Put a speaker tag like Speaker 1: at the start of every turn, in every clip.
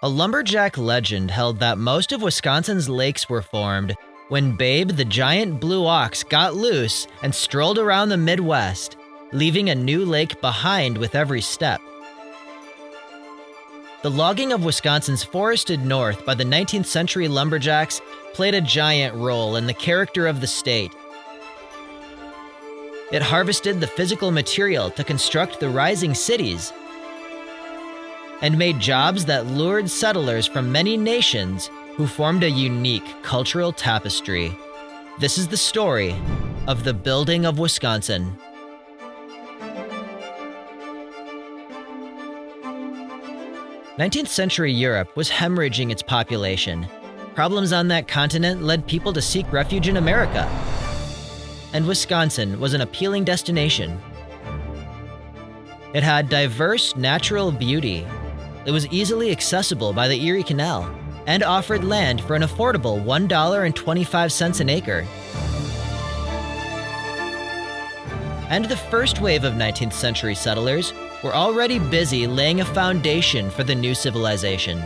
Speaker 1: A lumberjack legend held that most of Wisconsin's lakes were formed when Babe the giant blue ox got loose and strolled around the Midwest, leaving a new lake behind with every step. The logging of Wisconsin's forested north by the 19th century lumberjacks played a giant role in the character of the state. It harvested the physical material to construct the rising cities and made jobs that lured settlers from many nations who formed a unique cultural tapestry. This is the story of the building of Wisconsin. Nineteenth century Europe was hemorrhaging its population. Problems on that continent led people to seek refuge in America. And Wisconsin was an appealing destination. It had diverse natural beauty. It was easily accessible by the Erie Canal and offered land for an affordable $1.25 an acre. And the first wave of 19th century settlers were already busy laying a foundation for the new civilization.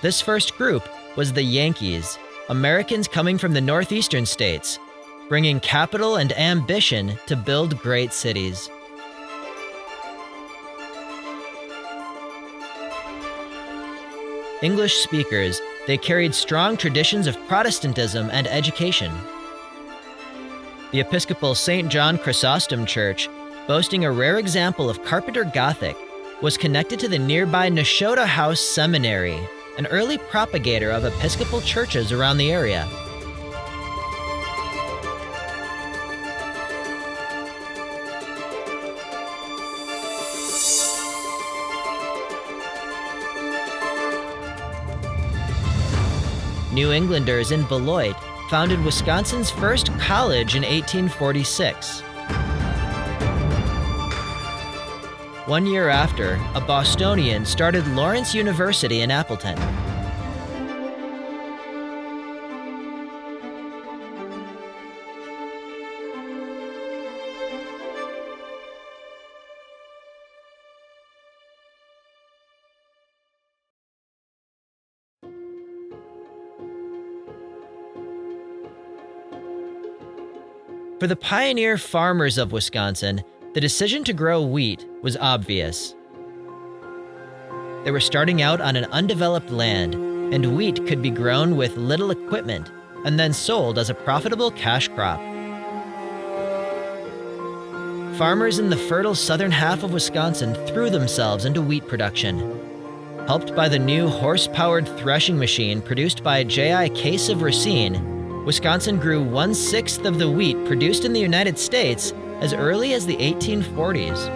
Speaker 1: This first group was the Yankees, Americans coming from the northeastern states, bringing capital and ambition to build great cities. English speakers, they carried strong traditions of Protestantism and education. The Episcopal St. John Chrysostom Church, boasting a rare example of Carpenter Gothic, was connected to the nearby Nashotah House Seminary, an early propagator of Episcopal churches around the area. New Englanders in Beloit founded Wisconsin's first college in 1846. 1 year after, a Bostonian started Lawrence University in Appleton. For the pioneer farmers of Wisconsin, the decision to grow wheat was obvious. They were starting out on an undeveloped land, and wheat could be grown with little equipment and then sold as a profitable cash crop. Farmers in the fertile southern half of Wisconsin threw themselves into wheat production. Helped by the new horse-powered threshing machine produced by J.I. Case of Racine, Wisconsin grew 1/6 of the wheat produced in the United States as early as the 1840s.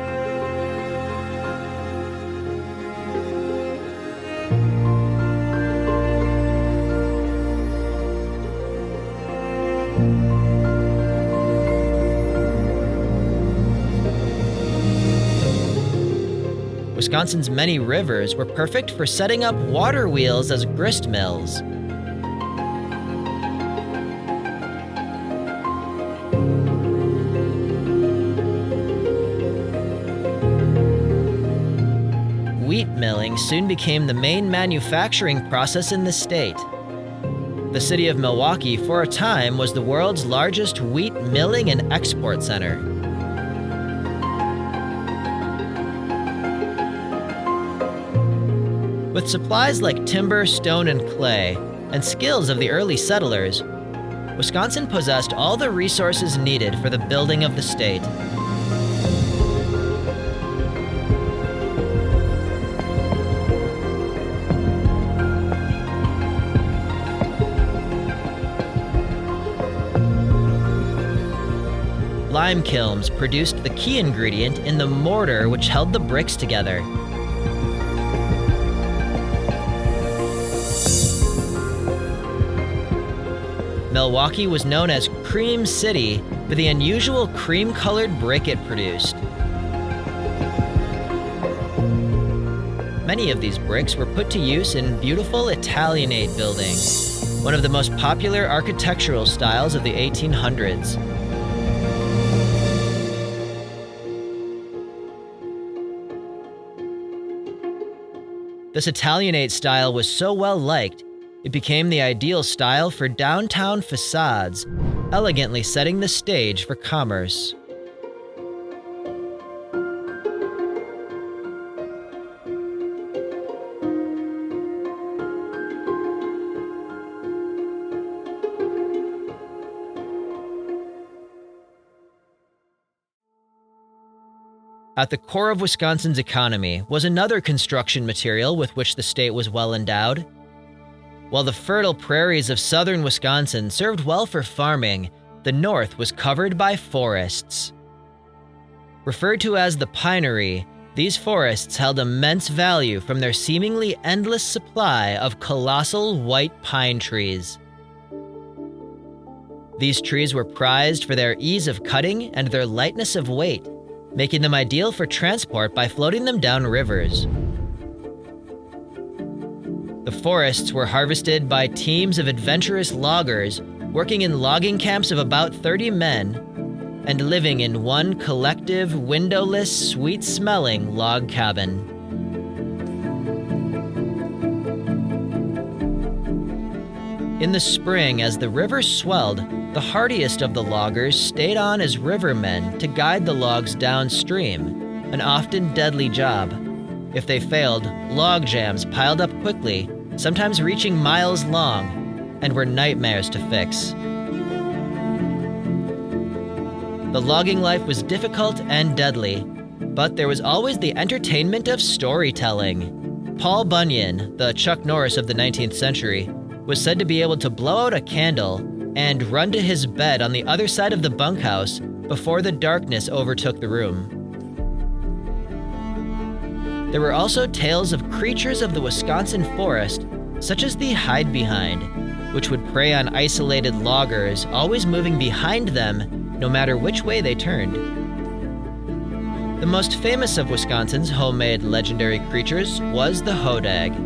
Speaker 1: Wisconsin's many rivers were perfect for setting up water wheels as grist mills. Wheat milling soon became the main manufacturing process in the state. The city of Milwaukee, for a time, was the world's largest wheat milling and export center. With supplies like timber, stone, and clay, and skills of the early settlers, Wisconsin possessed all the resources needed for the building of the state. Lime kilns produced the key ingredient in the mortar which held the bricks together. Milwaukee was known as Cream City for the unusual cream-colored brick it produced. Many of these bricks were put to use in beautiful Italianate buildings, one of the most popular architectural styles of the 1800s. This Italianate style was so well liked, it became the ideal style for downtown facades, elegantly setting the stage for commerce. At the core of Wisconsin's economy was another construction material with which the state was well endowed. While the fertile prairies of southern Wisconsin served well for farming, the north was covered by forests. Referred to as the pinery, these forests held immense value from their seemingly endless supply of colossal white pine trees. These trees were prized for their ease of cutting and their lightness of weight, making them ideal for transport by floating them down rivers. The forests were harvested by teams of adventurous loggers working in logging camps of about 30 men and living in one collective, windowless, sweet-smelling log cabin. In the spring, as the river swelled, the hardiest of the loggers stayed on as rivermen to guide the logs downstream, an often deadly job. If they failed, log jams piled up quickly, sometimes reaching miles long, and were nightmares to fix. The logging life was difficult and deadly, but there was always the entertainment of storytelling. Paul Bunyan, the Chuck Norris of the 19th century, was said to be able to blow out a candle and run to his bed on the other side of the bunkhouse before the darkness overtook the room. There were also tales of creatures of the Wisconsin forest, such as the hide-behind, which would prey on isolated loggers, always moving behind them no matter which way they turned. The most famous of Wisconsin's homemade legendary creatures was the hodag.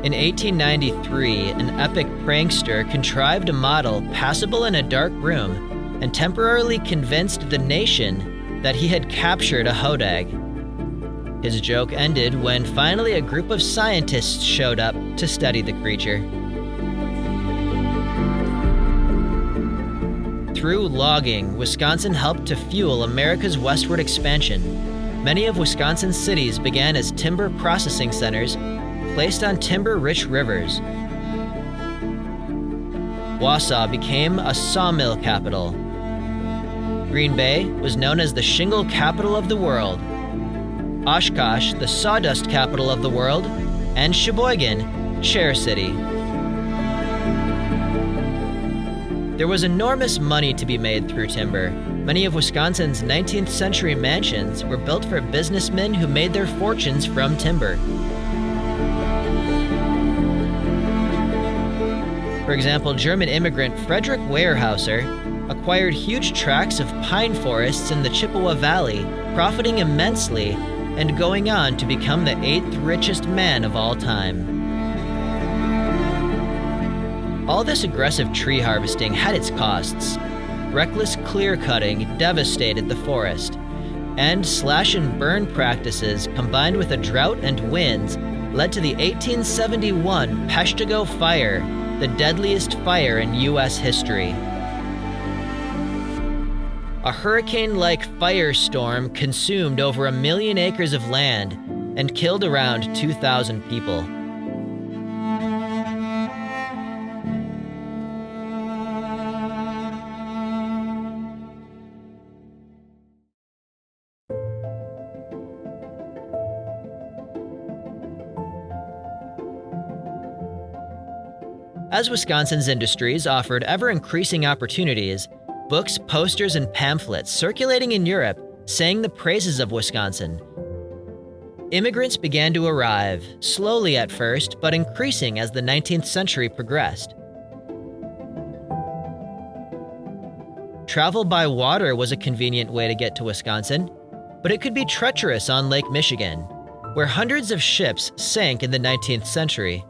Speaker 1: In 1893, an epic prankster contrived a model passable in a dark room and temporarily convinced the nation that he had captured a hodag. His joke ended when finally a group of scientists showed up to study the creature. Through logging, Wisconsin helped to fuel America's westward expansion. Many of Wisconsin's cities began as timber processing centers placed on timber-rich rivers. Wausau became a sawmill capital. Green Bay was known as the shingle capital of the world. Oshkosh, the sawdust capital of the world, and Sheboygan, Chair City. There was enormous money to be made through timber. Many of Wisconsin's 19th century mansions were built for businessmen who made their fortunes from timber. For example, German immigrant Friedrich Weyerhaeuser acquired huge tracts of pine forests in the Chippewa Valley, profiting immensely and going on to become the 8th richest man of all time. All this aggressive tree harvesting had its costs. Reckless clear-cutting devastated the forest, and slash-and-burn practices combined with a drought and winds led to the 1871 Peshtigo Fire, the deadliest fire in U.S. history. A hurricane-like firestorm consumed over 1 million acres of land and killed around 2,000 people. As Wisconsin's industries offered ever-increasing opportunities, books, posters, and pamphlets circulating in Europe sang the praises of Wisconsin. Immigrants began to arrive, slowly at first, but increasing as the 19th century progressed. Travel by water was a convenient way to get to Wisconsin, but it could be treacherous on Lake Michigan, where hundreds of ships sank in the 19th century.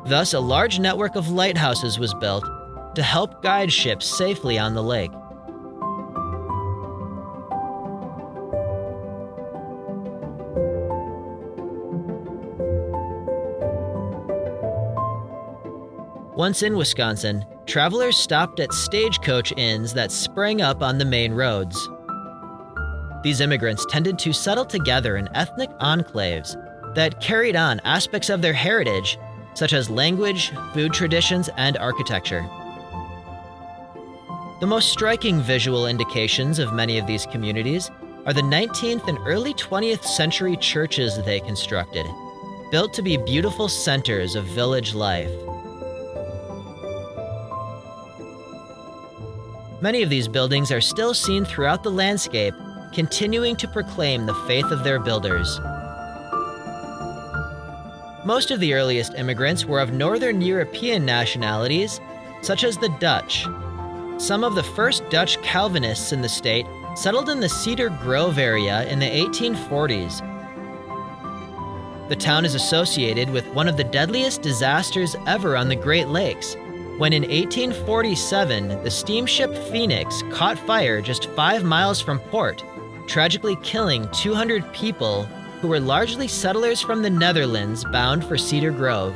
Speaker 1: Thus, a large network of lighthouses was built to help guide ships safely on the lake. Once in Wisconsin, travelers stopped at stagecoach inns that sprang up on the main roads. These immigrants tended to settle together in ethnic enclaves that carried on aspects of their heritage, such as language, food traditions, and architecture. The most striking visual indications of many of these communities are the 19th and early 20th century churches they constructed, built to be beautiful centers of village life. Many of these buildings are still seen throughout the landscape, continuing to proclaim the faith of their builders. Most of the earliest immigrants were of Northern European nationalities, such as the Dutch. Some of the first Dutch Calvinists in the state settled in the Cedar Grove area in the 1840s. The town is associated with one of the deadliest disasters ever on the Great Lakes, when in 1847, the steamship Phoenix caught fire just 5 miles from port, tragically killing 200 people who were largely settlers from the Netherlands bound for Cedar Grove.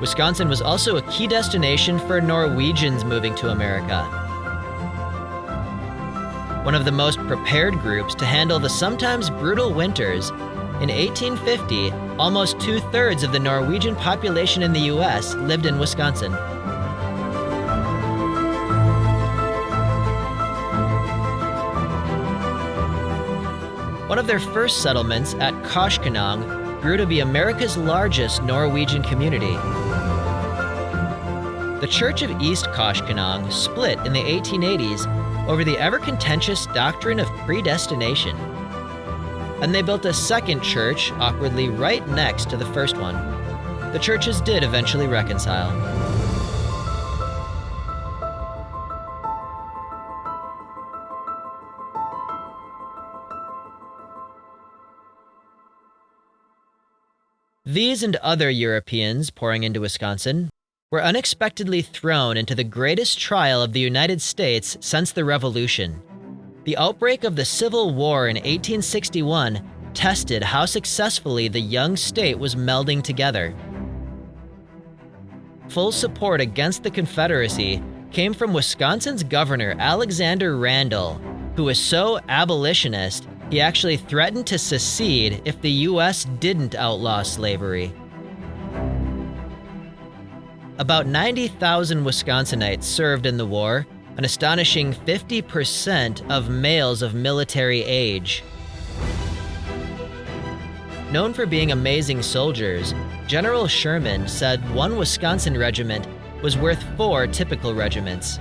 Speaker 1: Wisconsin was also a key destination for Norwegians moving to America. One of the most prepared groups to handle the sometimes brutal winters, in 1850, almost 2/3 of the Norwegian population in the U.S. lived in Wisconsin. One of their first settlements at Koshkonong grew to be America's largest Norwegian community. The Church of East Koshkonong split in the 1880s over the ever-contentious doctrine of predestination. And they built a second church awkwardly right next to the first one. The churches did eventually reconcile. These and other Europeans pouring into Wisconsin were unexpectedly thrown into the greatest trial of the United States since the Revolution. The outbreak of the Civil War in 1861 tested how successfully the young state was melding together. Full support against the Confederacy came from Wisconsin's governor, Alexander Randall, who was so abolitionist he actually threatened to secede if the U.S. didn't outlaw slavery. About 90,000 Wisconsinites served in the war, an astonishing 50% of males of military age. Known for being amazing soldiers, General Sherman said one Wisconsin regiment was worth 4 typical regiments.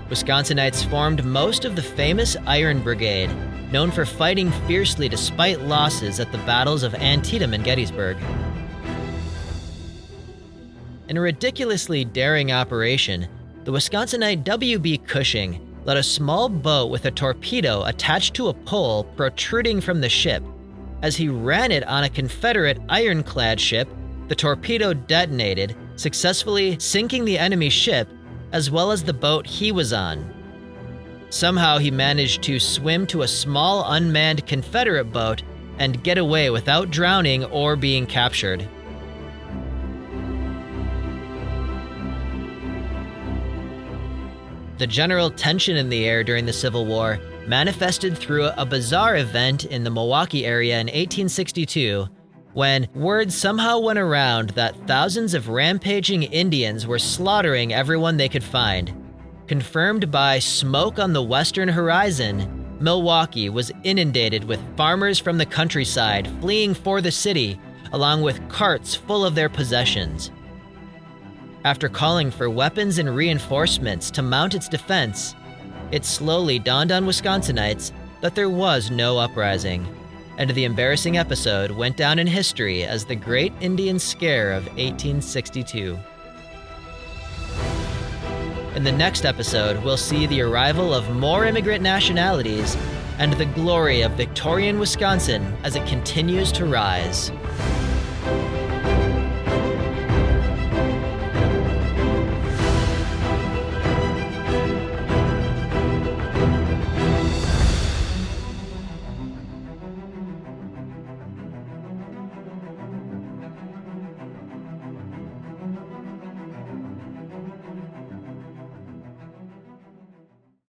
Speaker 1: Wisconsinites formed most of the famous Iron Brigade, known for fighting fiercely despite losses at the battles of Antietam and Gettysburg. In a ridiculously daring operation, the Wisconsinite W.B. Cushing let a small boat with a torpedo attached to a pole protruding from the ship. As he ran it on a Confederate ironclad ship, the torpedo detonated, successfully sinking the enemy ship as well as the boat he was on. Somehow he managed to swim to a small unmanned Confederate boat and get away without drowning or being captured. The general tension in the air during the Civil War manifested through a bizarre event in the Milwaukee area in 1862, when word somehow went around that thousands of rampaging Indians were slaughtering everyone they could find. Confirmed by smoke on the western horizon, Milwaukee was inundated with farmers from the countryside fleeing for the city, along with carts full of their possessions. After calling for weapons and reinforcements to mount its defense, it slowly dawned on Wisconsinites that there was no uprising, and the embarrassing episode went down in history as the Great Indian Scare of 1862. In the next episode, we'll see the arrival of more immigrant nationalities and the glory of Victorian Wisconsin as it continues to rise.